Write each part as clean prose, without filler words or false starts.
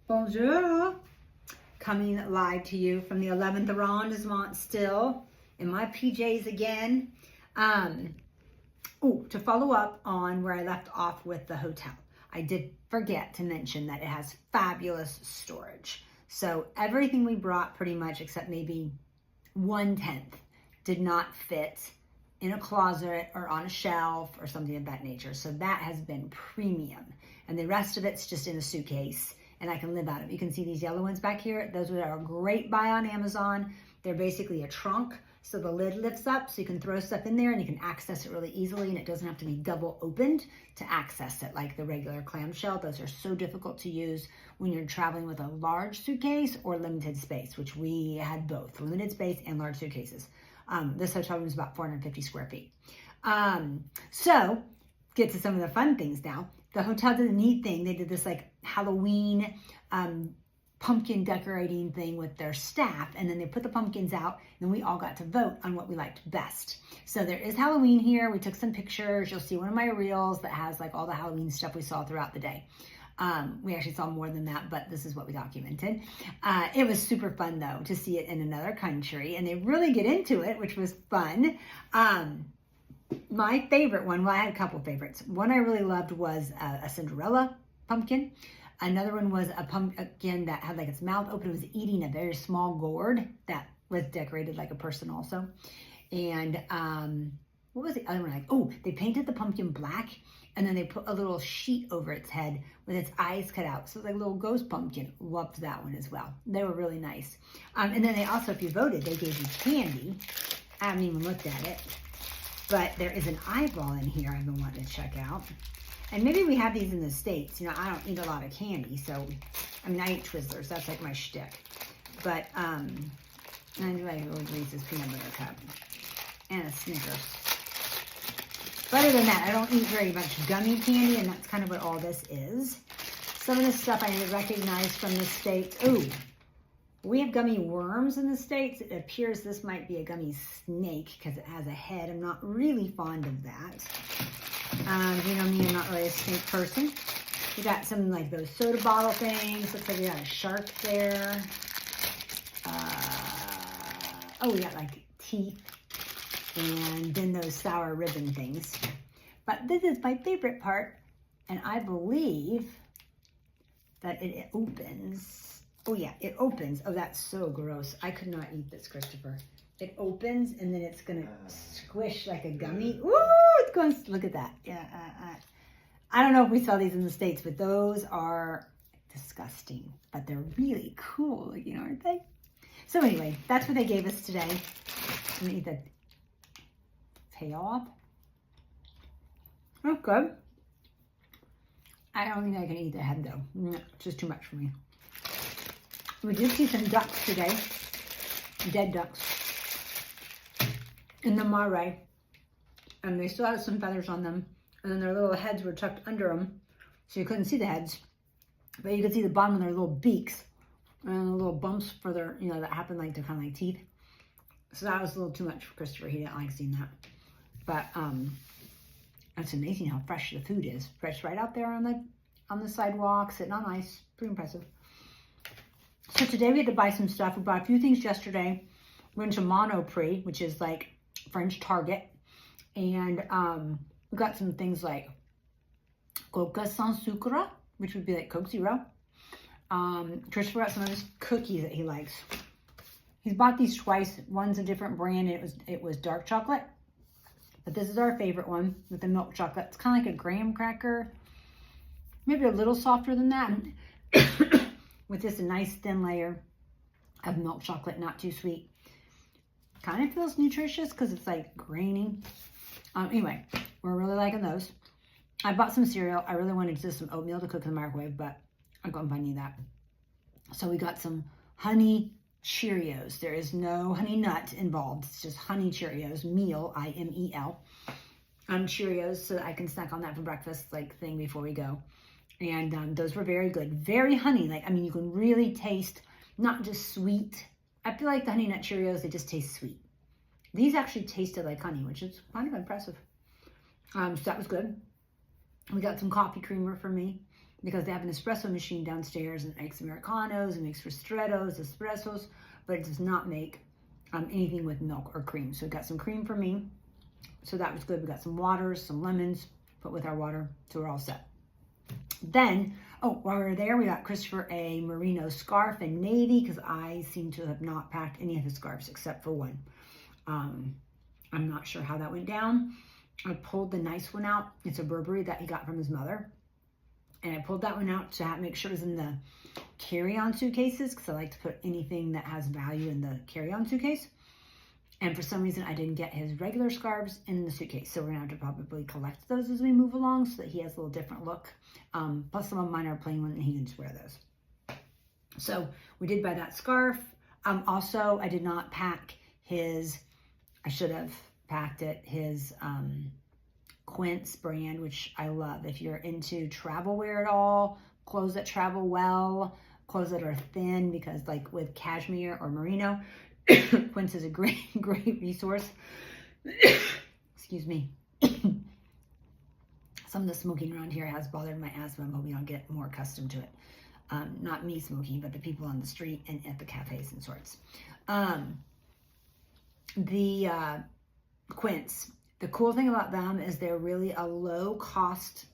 Bonjour. Coming live to you from the 11th arrondissement still in my PJs again. To follow up on where I left off with the hotel. I did forget to mention that it has fabulous storage. So everything we brought pretty much except maybe 1/10 did not fit in a closet or on a shelf or something of that nature. So that has been premium. And the rest of it's just in a suitcase and I can live out of it. You can see these yellow ones back here. Those are a great buy on Amazon. They're basically a trunk. So the lid lifts up so you can throw stuff in there and you can access it really easily and it doesn't have to be double opened to access it like the regular clamshell. Those are so difficult to use when you're traveling with a large suitcase or limited space, which we had both, limited space and large suitcases. This hotel room is about 450 square feet. So get to some of the fun things now. The hotel did a neat thing. They did this like Halloween pumpkin decorating thing with their staff, and then they put the pumpkins out and we all got to vote on what we liked best. So there is Halloween here. We took some pictures. You'll see one of my reels that has like all the Halloween stuff we saw throughout the day. We actually saw more than that, but this is what we documented. It was super fun though to see it in another country, and they really get into it, which was fun. My favorite one, well, I had a couple of favorites. One I really loved was a Cinderella pumpkin. Another one was a pumpkin that had like its mouth open. It was eating a very small gourd that was decorated like a person also. And what was the other one like? Oh, they painted the pumpkin black and then they put a little sheet over its head with its eyes cut out. So it's like a little ghost pumpkin. Loved that one as well. They were really nice. And then they also, if you voted, they gave you candy. I haven't even looked at it. But there is an eyeball in here I've been wanting to check out. And maybe we have these in the States. You know, I don't eat a lot of candy, so, I mean, I eat Twizzlers. That's like my shtick. But, and I do like a little Reese's peanut butter cup. And a Snickers. But other than that, I don't eat very much gummy candy, and that's kind of what all this is. Some of this stuff I recognize from the States. Ooh, we have gummy worms in the States. It appears this might be a gummy snake because it has a head. I'm not really fond of that. You know me, I'm not really a snake person. We got some like those soda bottle things. Looks like we got a shark there. We got like teeth and then those sour ribbon things. But this is my favorite part, and I believe that it opens. Oh yeah, it opens. Oh, that's so gross. I could not eat this, Christopher. It opens and then it's gonna squish like a gummy. Ooh, it's going, look at that. Yeah, I don't know if we sell these in the States, but those are disgusting, but they're really cool looking, aren't they? So anyway, that's what they gave us today. I'm gonna eat the tail off. That's good. I don't think I can eat the head though. No, it's just too much for me. We did see some ducks today, dead ducks, in the Marais, and they still had some feathers on them, and then their little heads were tucked under them, so you couldn't see the heads, but you could see the bottom of their little beaks, and the little bumps for their, you know, that happened like they're kind of like teeth. So that was a little too much for Christopher. He didn't like seeing that. But it's amazing how fresh the food is. Fresh right out there on the sidewalk, sitting on ice. Pretty impressive. So today we had to buy some stuff. We bought a few things yesterday. We went to Monoprix, which is like French Target. And we got some things like Coca Sans Sucre, which would be like Coke Zero. Christopher got some of his cookies that he likes. He's bought these twice. One's a different brand. And it was dark chocolate. But this is our favorite one with the milk chocolate. It's kind of like a graham cracker. Maybe a little softer than that. With just a nice thin layer of milk chocolate, not too sweet. Kind of feels nutritious because it's like grainy. Anyway, we're really liking those. I bought some cereal. I really wanted just some oatmeal to cook in the microwave, but I couldn't find any of that. So we got some honey Cheerios. There is no honey nut involved. It's just honey Cheerios, meal, I-M-E-L. Cheerios, so that I can snack on that for breakfast, like thing before we go. And those were very good. Very honey. Like, I mean, you can really taste not just sweet. I feel like the Honey Nut Cheerios, they just taste sweet. These actually tasted like honey, which is kind of impressive. So that was good. We got some coffee creamer for me. because they have an espresso machine downstairs and it makes Americanos, it makes ristrettos, espressos, but it does not make anything with milk or cream. So we got some cream for me. So that was good. We got some waters, some lemons, put with our water, so we're all set. Then, while we were there, we got Christopher a merino scarf in navy because I seem to have not packed any of his scarves except for one. I'm not sure how that went down. I pulled the nice one out. It's a Burberry that he got from his mother. And I pulled that one out to make sure it was in the carry-on suitcases because I like to put anything that has value in the carry-on suitcase. And for some reason, I didn't get his regular scarves in the suitcase. So we're going to have to probably collect those as we move along so that he has a little different look. Plus some of mine are plain ones and he can just wear those. So we did buy that scarf. Also, I did not pack his, I should have packed it, his Quince brand, which I love. If you're into travel wear at all, clothes that travel well, clothes that are thin, because like with cashmere or merino, Quince is a great resource. Excuse me. Some of the smoking around here has bothered my asthma. I'm hoping I'll get more accustomed to it. Not me smoking, but the people on the street and at the cafes and sorts. The Quince. The cool thing about them is they're really a low-cost,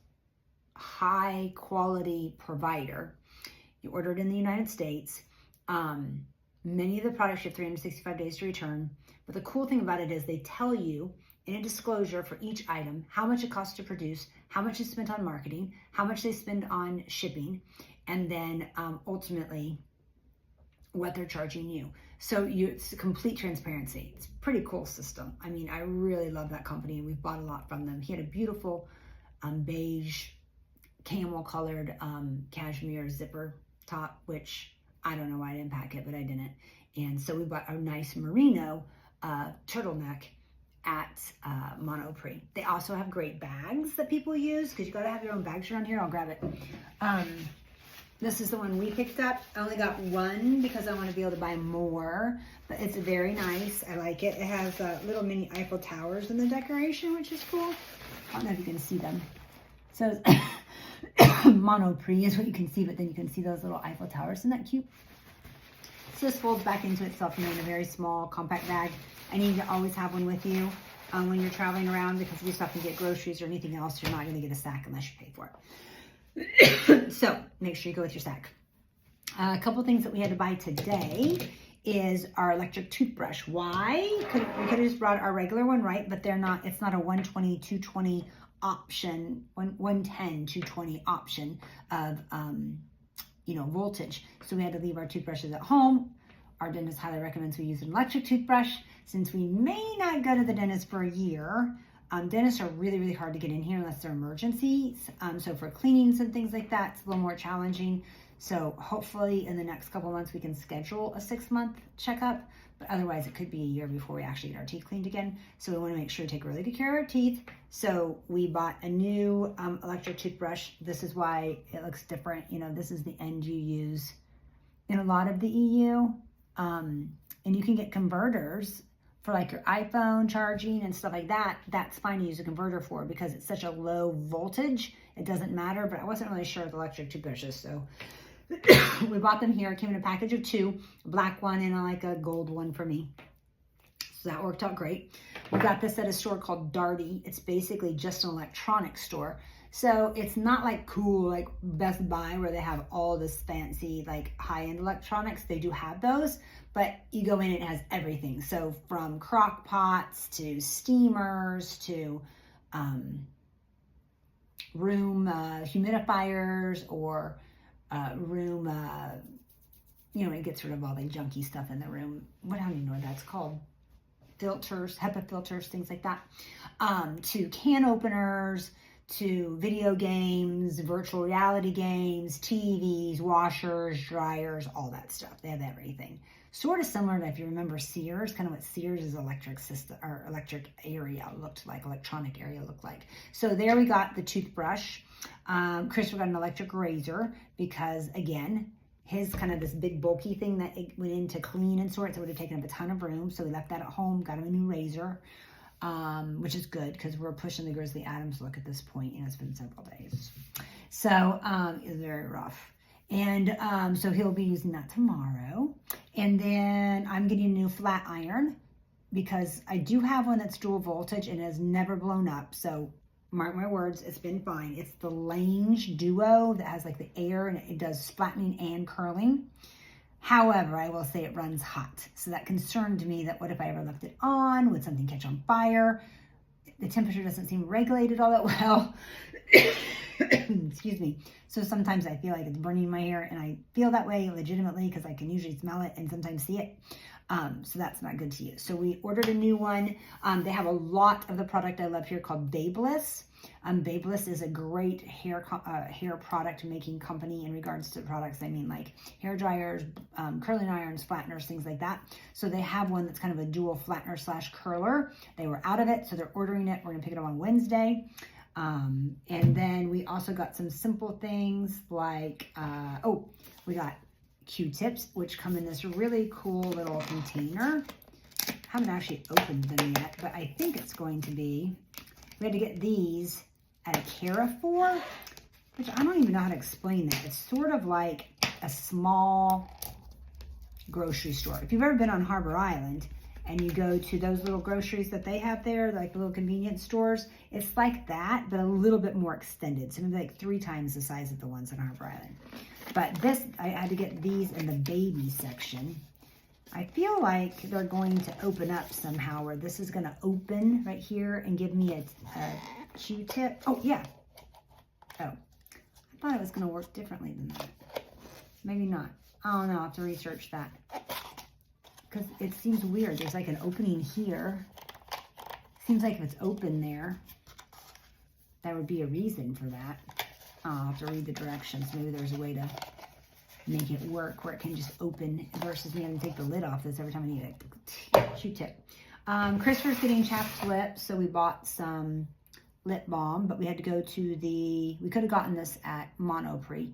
high-quality provider. You order it in the United States. Many of the products you have 365 days to return. But the cool thing about it is they tell you in a disclosure for each item how much it costs to produce, how much is spent on marketing, how much they spend on shipping, and then ultimately what they're charging you. So it's complete transparency. It's a pretty cool system. I mean, I really love that company and we've bought a lot from them. He had a beautiful beige camel colored cashmere zipper top, which I don't know why I didn't pack it, but I didn't. And so we bought a nice merino turtleneck at Monoprix. They also have great bags that people use because you got to have your own bags around here. I'll grab it. This is the one we picked up. I only got one because I want to be able to buy more, but it's very nice. I like it. It has little mini Eiffel Towers in the decoration, which is cool. I don't know if you can see them. So Monoprix is what you can see, but then you can see those little Eiffel Towers. Isn't that cute? So this folds back into itself, in a very small compact bag. I need to always have one with you when you're traveling around because if you stop and get groceries or anything else, you're not going to get a sack unless you pay for it. So make sure you go with your sack. A couple things that we had to buy today is our electric toothbrush. Why? We could have just brought our regular one, right? But they're not. It's not a 120, 220 option, 110, 220 option of voltage. So we had to leave our toothbrushes at home. Our dentist highly recommends we use an electric toothbrush since we may not go to the dentist for a year. Dentists are really, really hard to get in here unless they're emergencies. So for cleanings and things like that, it's a little more challenging. So hopefully in the next couple months, we can schedule a 6-month checkup, but otherwise it could be a year before we actually get our teeth cleaned again. So we want to make sure to take really good care of our teeth. So we bought a new electric toothbrush. This is why it looks different. This is the end you use in a lot of the EU. And you can get converters for like your iPhone charging and stuff like that. That's fine to use a converter for because it's such a low voltage. It doesn't matter, but I wasn't really sure with electric toothbrushes. So we bought them here. It came in a package of 2, a black one and like a gold one for me. So that worked out great. We got this at a store called Darty. It's basically just an electronics store. So it's not like cool, like Best Buy where they have all this fancy, like high-end electronics. They do have those, but you go in, it has everything. So from crock pots to steamers to room humidifiers or room, it gets rid of all the junky stuff in the room. I don't even know what that's called. Filters, HEPA filters, things like that. To can openers, to video games, virtual reality games, TVs, washers, dryers, all that stuff. They have everything. Sort of similar to, if you remember Sears, kind of what Sears' electric system or electric area looked like, electronic area looked like. So there we got the toothbrush. Christopher got an electric razor because, again, his kind of this big bulky thing that it went in to clean and sort, so it would have taken up a ton of room. So we left that at home, got him a new razor. which is good because we're pushing the Grizzly Adams look at this point. It's been several days. So it's very rough. And so he'll be using that tomorrow. And then I'm getting a new flat iron because I do have one that's dual voltage and has never blown up. So mark my words, it's been fine. It's the Lange Duo that has like the air and it does flattening and curling. However, I will say it runs hot. So that concerned me that what if I ever left it on? Would something catch on fire? The temperature doesn't seem regulated all that well. Excuse me. So sometimes I feel like it's burning my hair and I feel that way legitimately because I can usually smell it and sometimes see it. So that's not good to use. So we ordered a new one. They have a lot of the product I love here called Babyliss. Babyliss is a great hair product making company in regards to products. I mean like hair dryers, curling irons, flatteners, things like that. So they have one that's kind of a dual flattener / curler. They were out of it, so they're ordering it. We're gonna pick it up on Wednesday. And then we also got some simple things like, we got Q-tips, which come in this really cool little container. I haven't actually opened them yet, but I think it's going to be, we had to get these at a Carrefour, which I don't even know how to explain that. It's sort of like a small grocery store. If you've ever been on Harbor Island and you go to those little groceries that they have there, like the little convenience stores, it's like that, but a little bit more extended. So maybe like 3 times the size of the ones on Harbor Island. But this, I had to get these in the baby section. I feel like they're going to open up somehow, where this is going to open right here and give me a Q-tip. Oh, yeah. Oh, I thought it was going to work differently than that. Maybe not. I don't know. I'll have to research that. Because it seems weird. There's like an opening here. Seems like if it's open there, that would be a reason for that. I'll have to read the directions. Maybe there's a way to make it work where it can just open versus me having to take the lid off this every time I need a Q-tip. Christopher's getting chapped lips, so we bought some lip balm, but we had to go to we could have gotten this at Monoprix,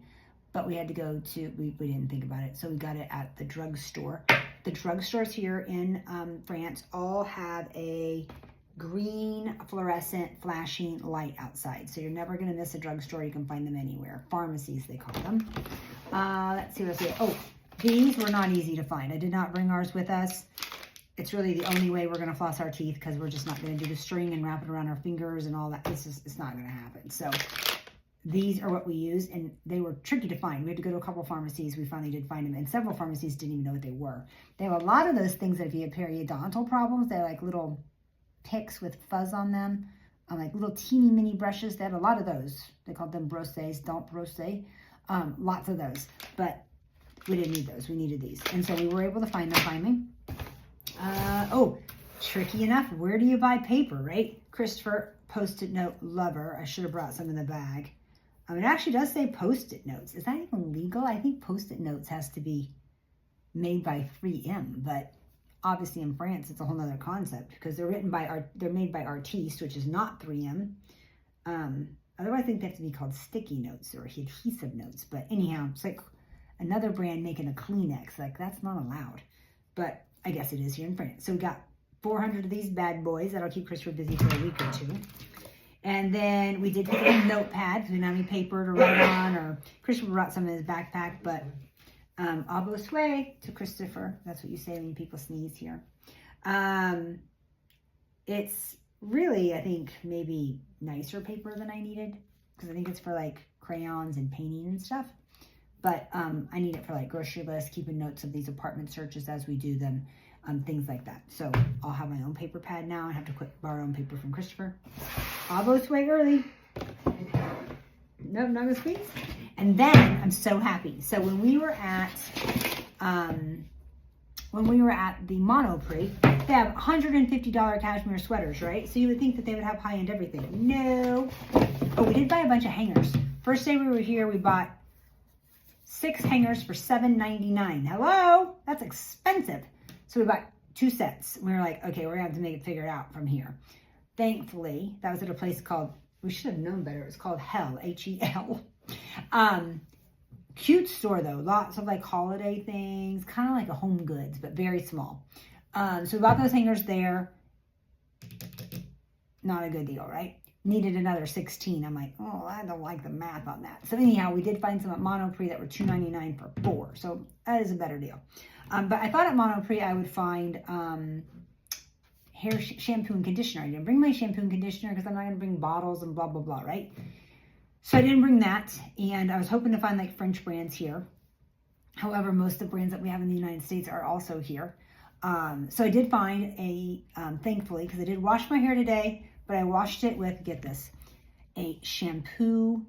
but we had to go to, we didn't think about it, so we got it at the drugstore. The drugstores here in France all have a green fluorescent flashing light outside. So you're never going to miss a drugstore. You can find them anywhere. Pharmacies, they call them. Let's see what else. Oh, these were not easy to find. I did not bring ours with us. It's really the only way we're going to floss our teeth because we're just not going to do the string and wrap it around our fingers and all that. It's not going to happen. So these are what we use, and they were tricky to find. We had to go to a couple pharmacies. We finally did find them, and several pharmacies didn't even know what they were. They have a lot of those things that if you have periodontal problems, they're like little picks with fuzz on them, like little teeny mini brushes. They had a lot of those. They called them brosses, don't brosse. Lots of those, but we didn't need those. We needed these, and so we were able to find them finally. Oh, tricky enough. Where do you buy paper, right? Christopher, Post-it note lover. I should have brought some in the bag. It actually does say Post-it notes. Is that even legal? I think Post-it notes has to be made by 3M, but obviously in France, it's a whole nother concept because they're made by Artiste, which is not 3M. Otherwise, I think they have to be called sticky notes or adhesive notes. But anyhow, it's like another brand making a Kleenex. Like, that's not allowed. But I guess it is here in France. So we got 400 of these bad boys. That'll keep Christopher busy for a week or two. And then we did get a notepad because we didn't have any paper to write on. Or Christopher brought some in his backpack, but au beau souhait to Christopher. That's what you say when people sneeze here. It's really, I think, maybe nicer paper than I needed because I think it's for like crayons and painting and stuff. But I need it for like grocery lists, keeping notes of these apartment searches as we do them, things like that. So I'll have my own paper pad now. I have to quit borrowing paper from Christopher. I'll go sway early. Nope, not gonna squeeze. And then I'm so happy. So when we were at the Monoprix, they have $150 cashmere sweaters, right? So you would think that they would have high-end everything. No. Oh, we did buy a bunch of hangers. First day we were here, we bought 6 hangers for $7.99. Hello? That's expensive. So we bought 2 sets. We were like, okay, we're going to have to make it figure out from here. Thankfully, that was at a place called, we should have known better. It was called Hell, H-E-L. Cute store though. Lots of like holiday things, kind of like a Home Goods, but very small. So we bought those hangers there. Not a good deal, right? Needed another 16. I'm like, oh, I don't like the math on that. So anyhow, we did find some at Monoprix that were $2.99 for 4. So that is a better deal. But I thought at Monoprix I would find hair shampoo and conditioner. I didn't bring my shampoo and conditioner because I'm not going to bring bottles and blah, blah, blah, right? So I didn't bring that. And I was hoping to find like French brands here. However, most of the brands that we have in the United States are also here. So I did find a, thankfully, because I did wash my hair today, but I washed it with, get this, a shampoo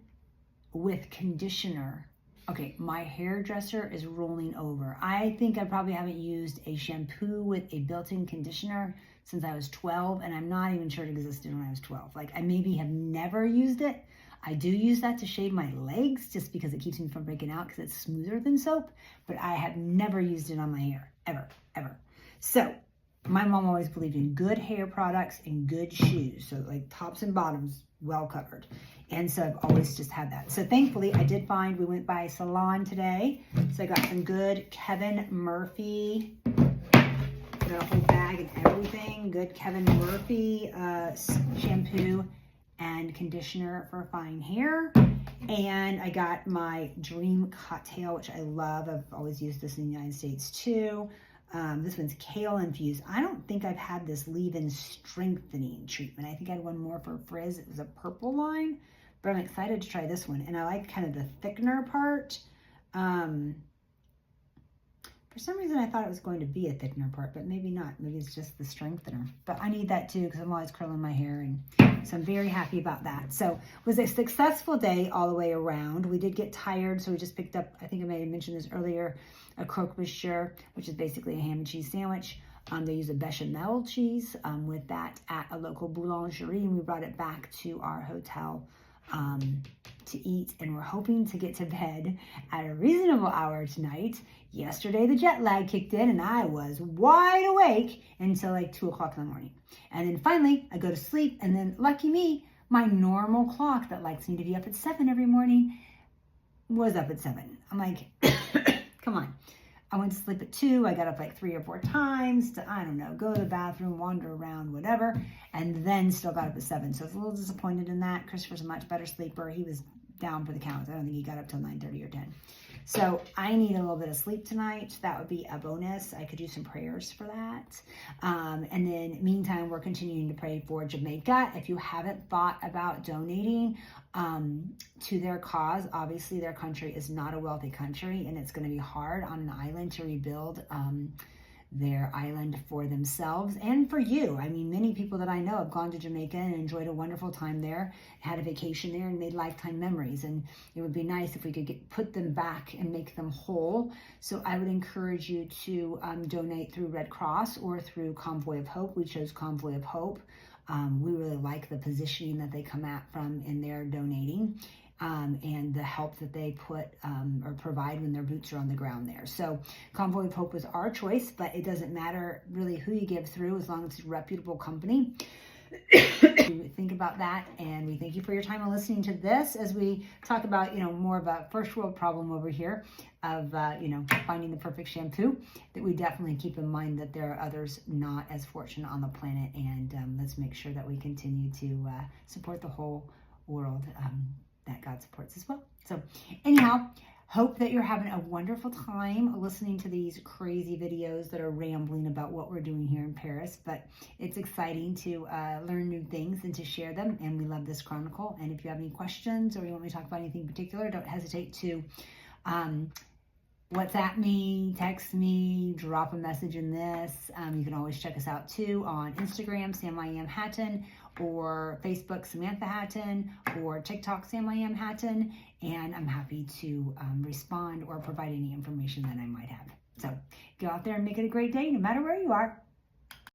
with conditioner. Okay, my hairdresser is rolling over. I think I probably haven't used a shampoo with a built-in conditioner since I was 12, and I'm not even sure it existed when I was 12. Like, I maybe have never used it. I do use that to shave my legs just because it keeps me from breaking out because it's smoother than soap, but I have never used it on my hair, ever, ever. So my mom always believed in good hair products and good shoes. So like tops and bottoms, well covered. And so I've always just had that. So thankfully I did find, we went by Salon today. So I got some good Kevin Murphy, got a whole bag and everything. Good Kevin Murphy shampoo and conditioner for fine hair. And I got my Dream Cocktail, which I love. I've always used this in the United States too. This one's kale infused. I don't think I've had this leave-in strengthening treatment. I think I had one more for frizz. It was a purple line, but I'm excited to try this one. And I like kind of the thickener part. For some reason, I thought it was going to be a thickener part, but maybe not. Maybe it's just the strengthener. But I need that too because I'm always curling my hair, and so I'm very happy about that. So it was a successful day all the way around. We did get tired, so we just picked up, I think I may have mentioned this earlier, a croque monsieur, which is basically a ham and cheese sandwich. They use a bechamel cheese with that at a local boulangerie, and we brought it back to our hotel to eat, and we're hoping to get to bed at a reasonable hour tonight. Yesterday the jet lag kicked in and I was wide awake until like 2 o'clock in the morning, and then finally I go to sleep, and then lucky me, my normal clock that likes me to be up at 7 every morning was up at 7. I'm like come on. I went to sleep at 2. I got up like 3 or 4 times to, I don't know, go to the bathroom, wander around, whatever, and then still got up at 7. So I was a little disappointed in that. Christopher's a much better sleeper. He was down for the count. I don't think he got up till 9:30 or 10. So I need a little bit of sleep tonight. That would be a bonus. I could do some prayers for that. And then meantime, we're continuing to pray for Jamaica. If you haven't thought about donating to their cause, obviously their country is not a wealthy country, and it's going to be hard on an island to rebuild their island for themselves and for you. I mean, many people that I know have gone to Jamaica and enjoyed a wonderful time there, had a vacation there, and made lifetime memories. And it would be nice if we could put them back and make them whole. So I would encourage you to donate through Red Cross or through Convoy of Hope. We chose Convoy of Hope. We really like the positioning that they come at from in their donating. And the help that they put or provide when their boots are on the ground there. So Convoy of Hope was our choice, but it doesn't matter really who you give through as long as it's a reputable company. Think about that, and we thank you for your time and listening to this as we talk about, more of a first world problem over here of, finding the perfect shampoo, that we definitely keep in mind that there are others not as fortunate on the planet, and let's make sure that we continue to support the whole world that God supports as well. So anyhow, hope that you're having a wonderful time listening to these crazy videos that are rambling about what we're doing here in Paris, but it's exciting to learn new things and to share them, and we love this chronicle. And if you have any questions or you want me to talk about anything in particular, don't hesitate to WhatsApp me, text me, drop a message in this. You can always check us out too on Instagram, Sam I Am Hatton, or Facebook, Samantha Hatton, or TikTok, Sam I Am Hatton, and I'm happy to respond or provide any information that I might have. So go out there and make it a great day, no matter where you are.